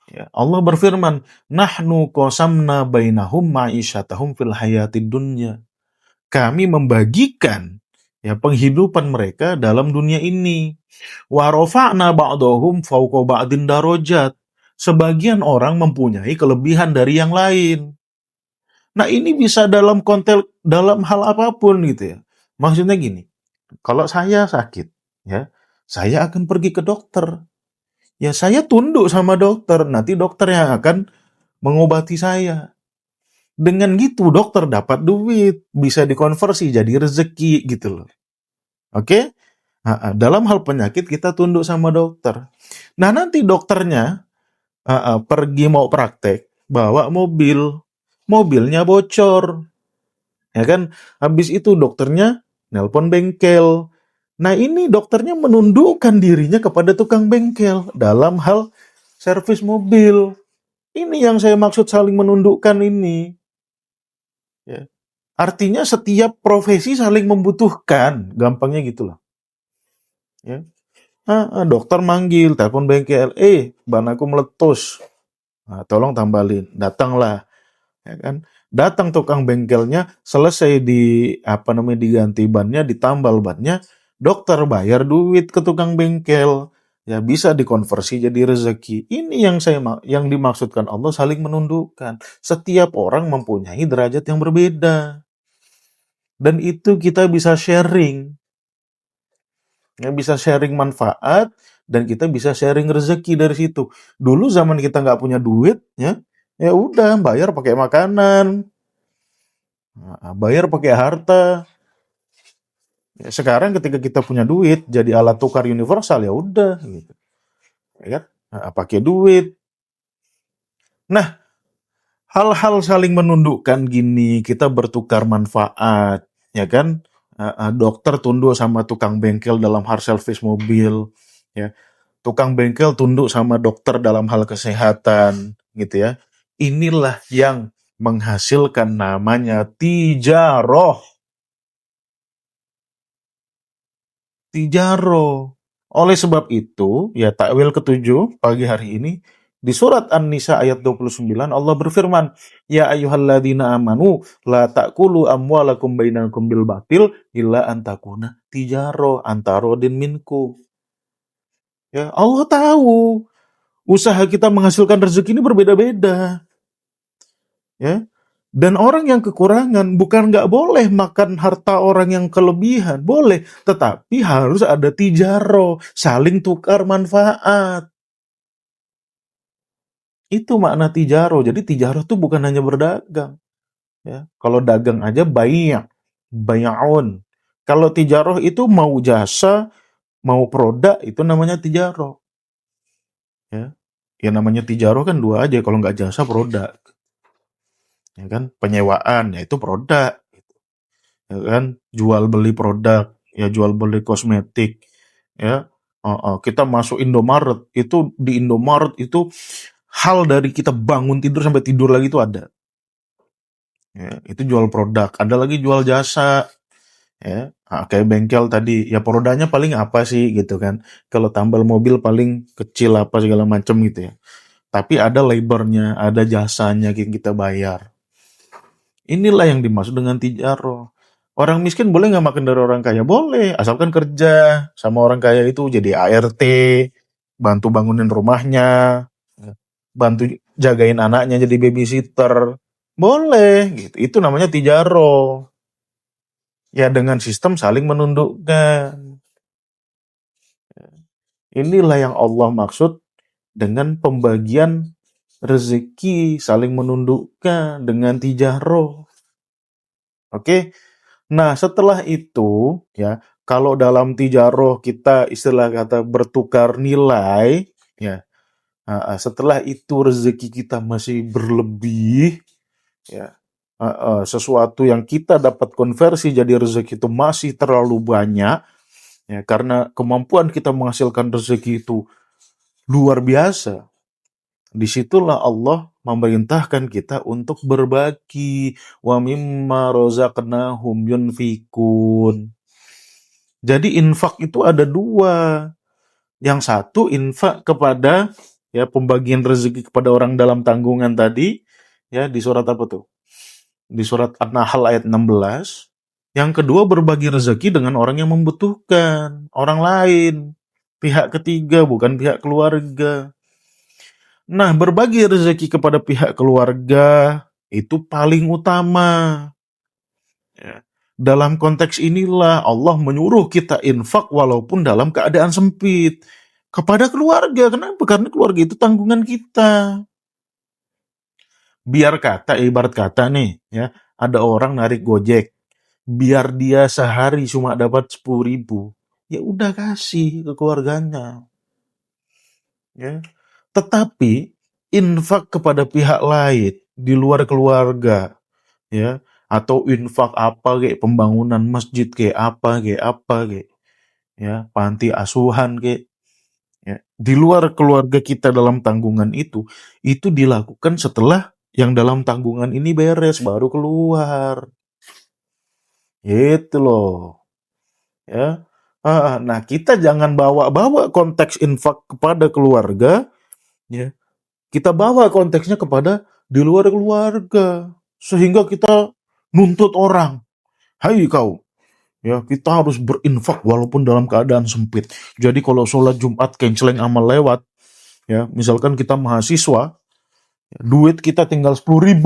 ya, Allah berfirman, "Nahnu qasamna bainahum ma'isyatahum fil hayatid dunya." Kami membagikan ya penghidupan mereka dalam dunia ini. Wa rafa'na ba'dahum fawqa ba'din darajat. Sebagian orang mempunyai kelebihan dari yang lain. Nah, ini bisa dalam konteks dalam hal apapun gitu ya. Maksudnya gini, kalau saya sakit, ya, saya akan pergi ke dokter. Ya, saya tunduk sama dokter. Nanti dokter yang akan mengobati saya. Dengan gitu dokter dapat duit, bisa dikonversi jadi rezeki gitu loh. Oke? Dalam hal penyakit kita tunduk sama dokter. Nah, nanti dokternya pergi mau praktek, bawa mobil, mobilnya bocor. Ya kan? Habis itu dokternya nelpon bengkel. Nah, ini dokternya menundukkan dirinya kepada tukang bengkel dalam hal servis mobil. Ini yang saya maksud saling menundukkan ini. Ya. Artinya setiap profesi saling membutuhkan, gampangnya gitu loh. Ya. Dokter manggil, telepon bengkel, ban aku meletus, tolong tambalin, datanglah, ya kan? Datang tukang bengkelnya, selesai diganti bannya, ditambal bannya, dokter bayar duit ke tukang bengkel, ya bisa dikonversi jadi rezeki. Ini yang dimaksudkan Allah saling menundukkan. Setiap orang mempunyai derajat yang berbeda. Dan itu kita bisa sharing. Ya, bisa sharing manfaat, dan kita bisa sharing rezeki dari situ. Dulu zaman kita nggak punya duit, ya udah bayar pakai makanan, bayar pakai harta. Ya, sekarang ketika kita punya duit, jadi alat tukar universal, ya udah, gitu. Ya kan? Pakai duit. Nah, hal-hal saling menundukkan gini, kita bertukar manfaat, ya kan? Dokter tunduk sama tukang bengkel dalam hal servis mobil, ya. Tukang bengkel tunduk sama dokter dalam hal kesehatan, gitu ya. Inilah yang menghasilkan namanya tijaroh. Tijaroh. Oleh sebab itu, ya takwil ketujuh pagi hari ini, di surat An-Nisa ayat 29, Allah berfirman, "Ya ayyuhalladzina amanu, la ta'kulu amwalakum bainakum bil batil, illa antakuna tijaroh antarodin minku." Ya, Allah tahu usaha kita menghasilkan rezeki ini berbeda-beda. Ya, Dan orang yang kekurangan bukan nggak boleh makan harta orang yang kelebihan, boleh, tetapi harus ada tijaro, saling tukar manfaat. Itu makna tijaro. Jadi tijaro tuh bukan hanya berdagang. Ya. Kalau dagang aja bay'un. Kalau tijaroh itu mau jasa, mau produk, itu namanya tijaroh. Ya. Ya namanya tijaroh kan dua aja, kalau nggak jasa produk. Ya kan? Penyewaan, ya itu produk. Ya kan? Jual beli produk, ya jual beli kosmetik. Ya. Kita masuk Indomaret, itu di Indomaret itu hal dari kita bangun tidur sampai tidur lagi itu ada. Ya, itu jual produk. Ada lagi jual jasa. Ya, kayak bengkel tadi. Ya produknya paling apa sih gitu kan. Kalau tambal mobil paling kecil apa segala macam gitu ya. Tapi ada labornya, ada jasanya yang kita bayar. Inilah yang dimaksud dengan tijaro. Orang miskin boleh nggak makan dari orang kaya? Boleh, asalkan kerja sama orang kaya itu jadi ART, bantu bangunin rumahnya, bantu jagain anaknya jadi babysitter. Boleh, gitu. Itu namanya tijaro. Ya dengan sistem saling menundukkan. Inilah yang Allah maksud dengan pembagian rezeki, saling menundukkan dengan tijaro. Oke? Nah, setelah itu ya, kalau dalam tijaroh kita istilah kata bertukar nilai, ya. Setelah itu rezeki kita masih berlebih, ya. Sesuatu yang kita dapat konversi jadi rezeki itu masih terlalu banyak, ya, karena kemampuan kita menghasilkan rezeki itu luar biasa. Disitulah Allah memerintahkan kita untuk berbagi. Wa mimma rozaqnahum yunfikun. Jadi infak itu ada dua. Yang satu infak kepada ya pembagian rezeki kepada orang dalam tanggungan tadi, ya di surat apa tuh? Di surat An-Nahl ayat 16. Yang kedua berbagi rezeki dengan orang yang membutuhkan, orang lain, pihak ketiga bukan pihak keluarga. Nah, berbagi rezeki kepada pihak keluarga itu paling utama. Ya. Dalam konteks inilah Allah menyuruh kita infak walaupun dalam keadaan sempit. Kepada keluarga. Kenapa? Karena keluarga itu tanggungan kita. Biar kata, ibarat kata nih, ya, ada orang narik Gojek. Biar dia sehari cuma dapat 10.000. Ya udah kasih ke keluarganya. Ya. Tetapi infak kepada pihak lain di luar keluarga, ya, atau infak apa kayak pembangunan masjid kayak apa kayak, ya, panti asuhan kayak, ya, di luar keluarga kita dalam tanggungan itu dilakukan setelah yang dalam tanggungan ini beres baru keluar. Gitu loh. Ya. Nah, kita jangan bawa-bawa konteks infak kepada keluarga, ya. Kita bawa konteksnya kepada di luar keluarga. Sehingga kita nuntut orang. Hai kau, ya kita harus berinfak walaupun dalam keadaan sempit. Jadi kalau sholat Jumat canceling amal lewat, ya misalkan kita mahasiswa, duit kita tinggal 10.000,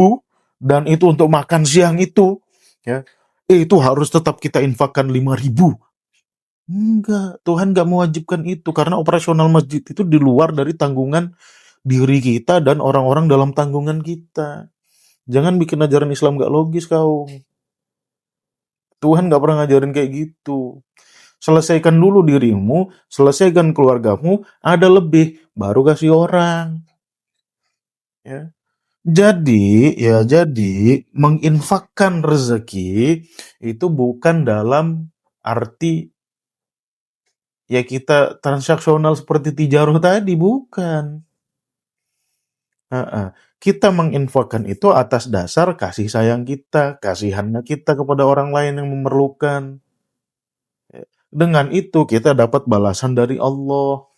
dan itu untuk makan siang itu, ya, itu harus tetap kita infakkan 5.000. Enggak, Tuhan enggak mewajibkan itu karena operasional masjid itu di luar dari tanggungan diri kita dan orang-orang dalam tanggungan kita. Jangan bikin ajaran Islam enggak logis kau. Tuhan enggak pernah ngajarin kayak gitu. Selesaikan dulu dirimu, selesaikan keluargamu, ada lebih, baru kasih orang. Ya. Jadi menginfakkan rezeki itu bukan dalam arti ya kita transaksional seperti tijaroh tadi, bukan. Kita menginfakkan itu atas dasar kasih sayang kita, kasihannya kita kepada orang lain yang memerlukan. Dengan itu kita dapat balasan dari Allah.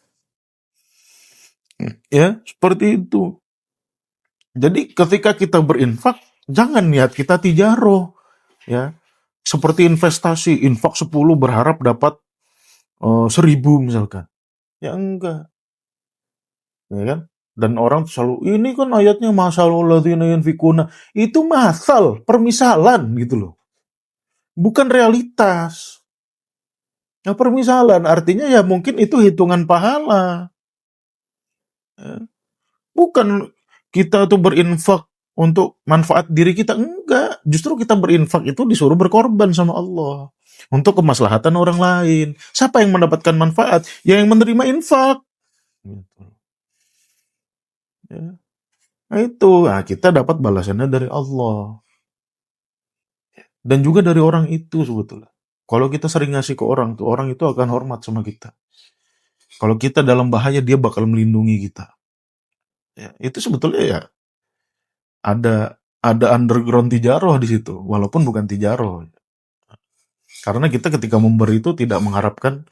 Ya, seperti itu. Jadi ketika kita berinfak, jangan niat kita tijaroh. Ya, seperti investasi, infak 10 berharap dapat 1.000 misalkan. Ya enggak. Ya kan? Dan orang selalu, ini kan ayatnya masalul ladzina yunfikuna. Itu masal, permisalan gitu loh. Bukan realitas. Nah, permisalan artinya ya mungkin itu hitungan pahala. Ya. Bukan kita tuh berinfak untuk manfaat diri kita. Enggak. Justru kita berinfak itu disuruh berkorban sama Allah. Untuk kemaslahatan orang lain. Siapa yang mendapatkan manfaat? Ya yang menerima infak. Gitu. Ya. Nah itu. Nah, kita dapat balasannya dari Allah. Dan juga dari orang itu sebetulnya. Kalau kita sering ngasih ke orang, tuh orang itu akan hormat sama kita. Kalau kita dalam bahaya, dia bakal melindungi kita. Ya, itu sebetulnya ya ada underground tijaroh di situ, walaupun bukan tijaroh. Karena kita ketika memberi itu tidak mengharapkan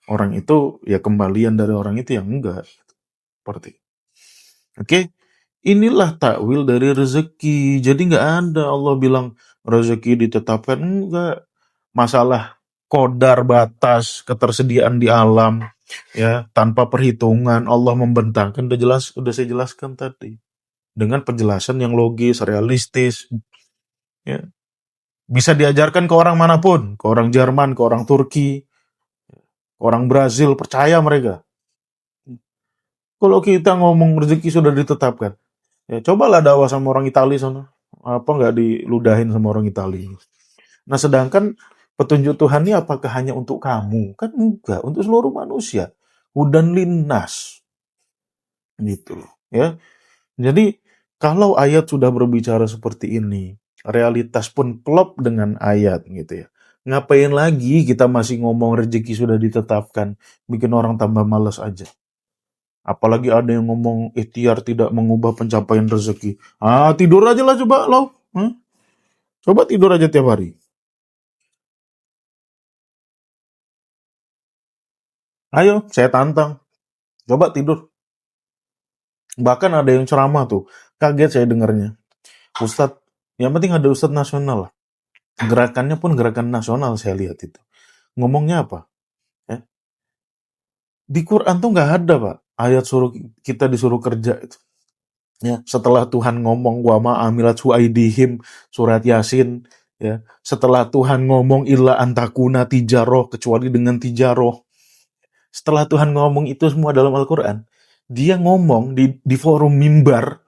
orang itu ya kembalian dari orang itu yang enggak. Seperti. Oke, inilah takwil dari rezeki. Jadi nggak ada Allah bilang rezeki ditetapkan, enggak. Masalah kodar batas ketersediaan di alam ya tanpa perhitungan Allah membentangkan, udah saya jelaskan tadi dengan penjelasan yang logis, realistis ya. Bisa diajarkan ke orang manapun, ke orang Jerman, ke orang Turki, ke orang Brazil, percaya mereka. Kalau kita ngomong rezeki sudah ditetapkan, ya cobalah dakwah sama orang Itali sana. Apa nggak diludahin sama orang Itali? Nah, sedangkan petunjuk Tuhan ini apakah hanya untuk kamu? Kan enggak, untuk seluruh manusia. Hudan linnas. Gitu loh. Ya. Jadi, kalau ayat sudah berbicara seperti ini, realitas pun klop dengan ayat gitu ya. Ngapain lagi kita masih ngomong rezeki sudah ditetapkan, bikin orang tambah malas aja. Apalagi ada yang ngomong ikhtiar tidak mengubah pencapaian rezeki. Ah, tidur aja lah coba lo. Coba tidur aja tiap hari. Ayo, saya tantang. Coba tidur. Bahkan ada yang ceramah tuh. Kaget saya dengarnya. Ustadz, yang penting ada Ustadz nasional lah. Gerakannya pun gerakan nasional saya lihat itu. Ngomongnya apa? Ya. Di Quran tuh nggak ada Pak. Ayat suruh kita disuruh kerja itu. Ya, setelah Tuhan ngomong wa ma amilat aidihim surat Yasin ya. Setelah Tuhan ngomong illa antakuna tijaroh kecuali dengan tijaroh. Setelah Tuhan ngomong itu semua dalam Al-Qur'an, dia ngomong di forum mimbar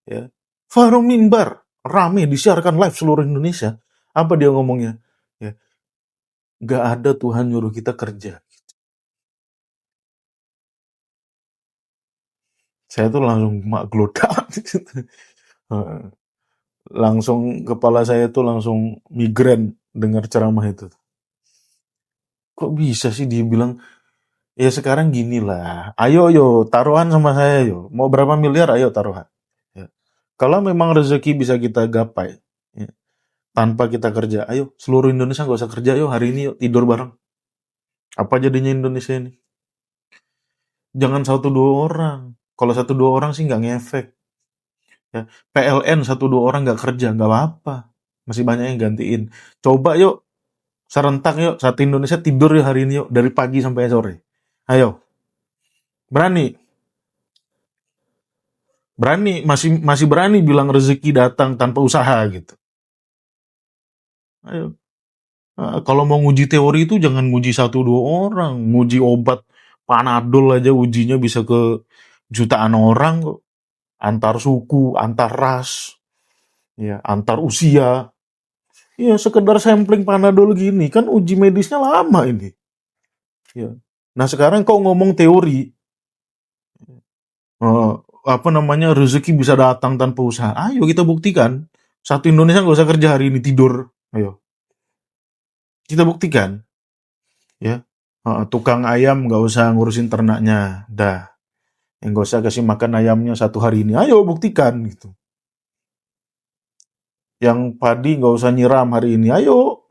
ya. Forum mimbar rame disiarkan live seluruh Indonesia. Apa dia ngomongnya? Ya, nggak ada Tuhan nyuruh kita kerja. Saya tuh langsung mak glodak. Langsung kepala saya tuh langsung migrain dengar ceramah itu. Kok bisa sih dia bilang, ya sekarang gini lah, ayo taruhan sama saya yo, mau berapa miliar ayo taruhan. Ya. Kalau memang rezeki bisa kita gapai, ya, tanpa kita kerja, ayo seluruh Indonesia nggak usah kerja, yuk hari ini yuk tidur bareng. Apa jadinya Indonesia ini? Jangan satu dua orang. Kalau satu dua orang sih nggak ngefek. Ya. PLN satu dua orang nggak kerja nggak apa-apa, masih banyak yang gantiin. Coba yuk serentak yuk satu Indonesia tidur yuk hari ini yuk dari pagi sampai sore. Ayo, berani, berani masih berani bilang rezeki datang tanpa usaha gitu. Ayo. Kalau mau nguji teori itu jangan nguji satu dua orang, nguji obat Panadol aja ujinya bisa ke jutaan orang kok. Antar suku, antar ras, ya, antar usia. Ya sekedar sampling Panadol gini kan uji medisnya lama ini. Ya. Nah sekarang kau ngomong teori, eh, apa namanya rezeki bisa datang tanpa usaha. Ayo kita buktikan. Satu Indonesia nggak usah kerja hari ini tidur. Ayo kita buktikan. Ya. Tukang ayam nggak usah ngurusin ternaknya. Dah. Yang nggak usah kasih makan ayamnya satu hari ini. Ayo buktikan gitu. Yang padi nggak usah nyiram hari ini. Ayo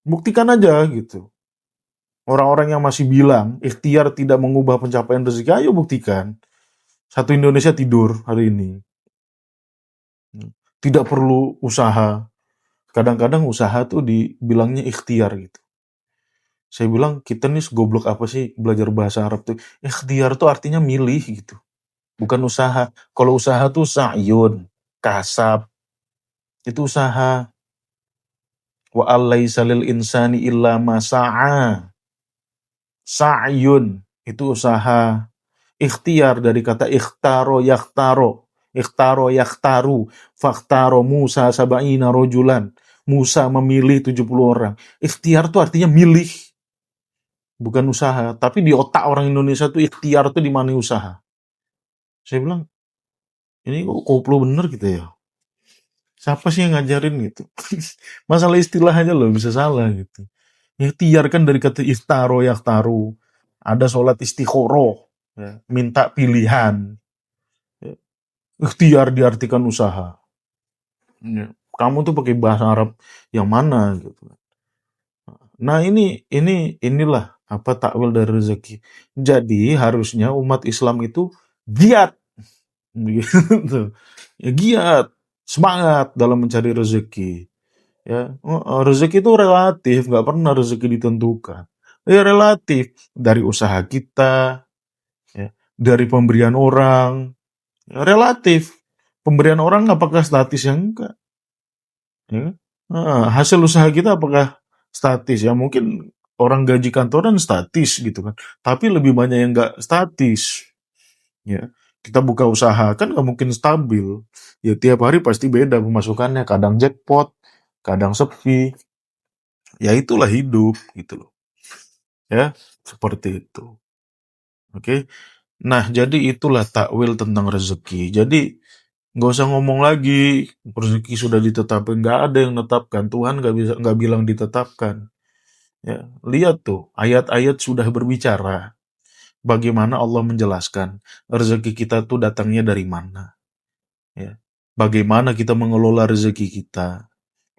buktikan aja gitu. Orang-orang yang masih bilang ikhtiar tidak mengubah pencapaian rezeki, ayo buktikan. Satu Indonesia tidur hari ini. Tidak perlu usaha. Kadang-kadang usaha tuh dibilangnya ikhtiar gitu. Saya bilang kita nih segoblok apa sih belajar bahasa Arab tuh. Ikhtiar tuh artinya milih gitu. bukan usaha. Kalau usaha tuh sa'yun, kasab, itu usaha. Wa alaisa lil insani illa ma sa'a. Sa'yun itu usaha. Ikhtiar dari kata ikhtaro yakhtaro. Ikhtaro yakhtaru. Fakhtaro Musa saba'ina rojulan. Musa memilih 70 orang. Ikhtiar itu artinya milih, bukan usaha. Tapi di otak orang Indonesia tuh ikhtiar tuh dimana usaha. Saya bilang, ini kok koplo bener gitu ya. Siapa sih yang ngajarin gitu? Masalah istilah aja loh bisa salah gitu. Ikhtiar kan dari kata iftaro yakhtaru. Ada sholat istikhoro, ya, minta pilihan. Ya. Ikhtiar diartikan usaha. Ya. Kamu tuh pakai bahasa Arab yang mana gitu. Nah inilah apa takwil dari rezeki. Jadi harusnya umat Islam itu giat, gitu. Ya giat, semangat dalam mencari rezeki. Ya, rezeki itu relatif, nggak pernah rezeki ditentukan. Ya relatif dari usaha kita, ya, dari pemberian orang, ya, relatif. Pemberian orang apakah statis yang enggak? Ya. Hasil usaha kita apakah statis? Ya mungkin orang gaji kantoran statis gitu kan, tapi lebih banyak yang nggak statis. Ya, kita buka usaha kan nggak mungkin stabil. Ya tiap hari pasti beda pemasukannya, kadang jackpot, kadang sepi. Ya itulah hidup gitu loh. Ya, seperti itu. Oke. Nah, jadi itulah takwil tentang rezeki. Jadi nggak usah ngomong lagi rezeki sudah ditetapkan, nggak ada yang menetapkan. Tuhan nggak bilang ditetapkan. Ya, lihat tuh ayat-ayat sudah berbicara bagaimana Allah menjelaskan rezeki kita tuh datangnya dari mana. Ya, bagaimana kita mengelola rezeki kita.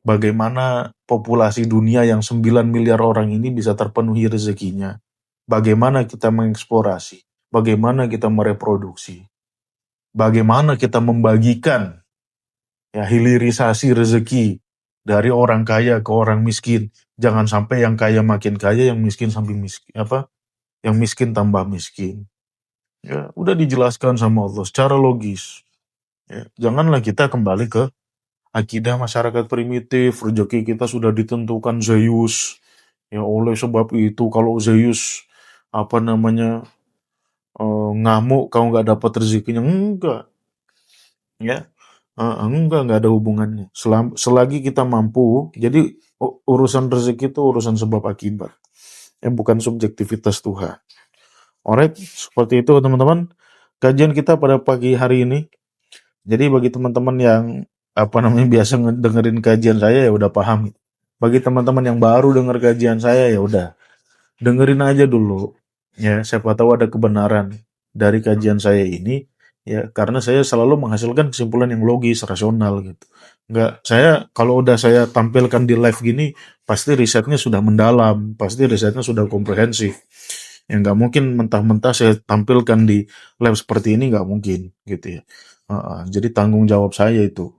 Bagaimana populasi dunia yang 9 miliar orang ini bisa terpenuhi rezekinya. Bagaimana kita mengeksplorasi. Bagaimana kita mereproduksi. Bagaimana kita membagikan ya hilirisasi rezeki dari orang kaya ke orang miskin. Jangan sampai yang kaya makin kaya, yang miskin sampai miskin apa? Yang miskin tambah miskin. Ya, udah dijelaskan sama Allah secara logis. Ya, janganlah kita kembali ke akidah masyarakat primitif, rezeki kita sudah ditentukan Zeus. Ya oleh sebab itu kalau Zeus apa namanya ngamuk kau nggak dapat rezekinya, enggak, ya. Enggak ada hubungannya. Selagi kita mampu, jadi urusan rezeki itu urusan sebab akibat, bukan subjektivitas Tuhan. Alright, seperti itu teman-teman. Kajian kita pada pagi hari ini. Jadi bagi teman-teman yang apa namanya biasa dengerin kajian saya ya udah paham. Bagi teman-teman yang baru denger kajian saya ya udah dengerin aja dulu. Ya, siapa tahu ada kebenaran dari kajian saya ini ya karena saya selalu menghasilkan kesimpulan yang logis, rasional gitu. Enggak, saya kalau udah saya tampilkan di live gini pasti risetnya sudah mendalam, pasti risetnya sudah komprehensif. Ya nggak mungkin mentah-mentah saya tampilkan di live seperti ini, nggak mungkin gitu ya. Jadi tanggung jawab saya itu.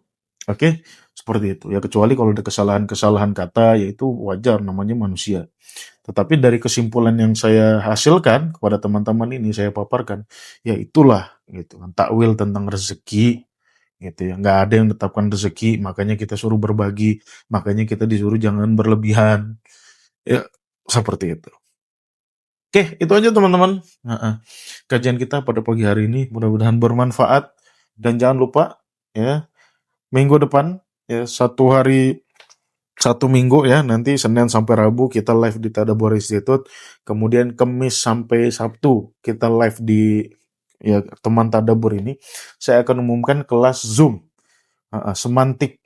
Oke, seperti itu. Ya kecuali kalau ada kesalahan-kesalahan kata, ya itu wajar namanya manusia. Tetapi dari kesimpulan yang saya hasilkan kepada teman-teman ini saya paparkan, ya itulah gitu kan takwil tentang rezeki gitu ya. Nggak ada yang tetapkan rezeki, makanya kita suruh berbagi, makanya kita disuruh jangan berlebihan. Ya, seperti itu. Oke, itu aja teman-teman. Kajian kita pada pagi hari ini mudah-mudahan bermanfaat dan jangan lupa ya minggu depan ya satu minggu ya nanti Senin sampai Rabu kita live di Tadabbur Institute, kemudian Kamis sampai Sabtu kita live di ya teman Tadabbur ini saya akan umumkan kelas Zoom semantik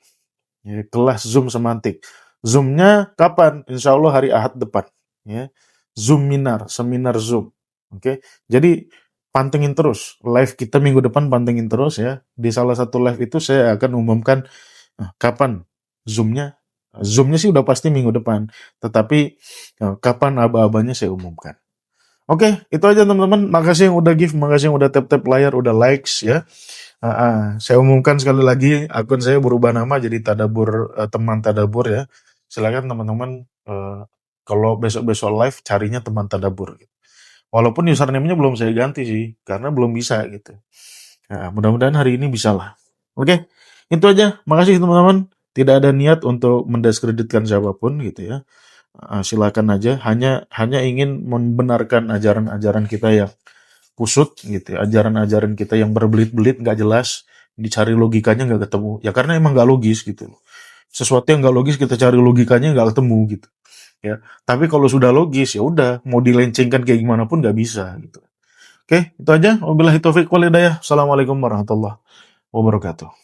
ya, kelas Zoom semantik. Zoomnya kapan? Insya Allah hari Ahad depan ya. Seminar Zoom. Oke. Jadi pantengin terus live kita minggu depan, pantengin terus ya. Di salah satu live itu saya akan umumkan kapan Zoomnya. Zoomnya sih udah pasti minggu depan, tetapi kapan aba-abanya saya umumkan. Oke, itu aja teman-teman. Makasih yang udah give, makasih yang udah tap-tap layar, udah likes ya. Saya umumkan sekali lagi, akun saya berubah nama jadi Tadabur, teman Tadabur ya. Silakan teman-teman kalau besok-besok live carinya teman Tadabur. Walaupun username-nya belum saya ganti sih, karena belum bisa gitu. Ya, mudah-mudahan hari ini bisa lah. Oke, itu aja. Makasih teman-teman. Tidak ada niat untuk mendiskreditkan siapapun gitu ya. Silakan aja. Hanya ingin membenarkan ajaran-ajaran kita yang kusut gitu ya. Ajaran-ajaran kita yang berbelit-belit, nggak jelas. Dicari logikanya nggak ketemu. Ya karena emang nggak logis gitu. Sesuatu yang nggak logis kita cari logikanya nggak ketemu gitu. Ya, tapi kalau sudah logis ya udah mau dilencengkan kayak gimana pun nggak bisa gitu. Oke, itu aja. Wabillahi taufiq wal hidayah. Assalamualaikum warahmatullahi wabarakatuh.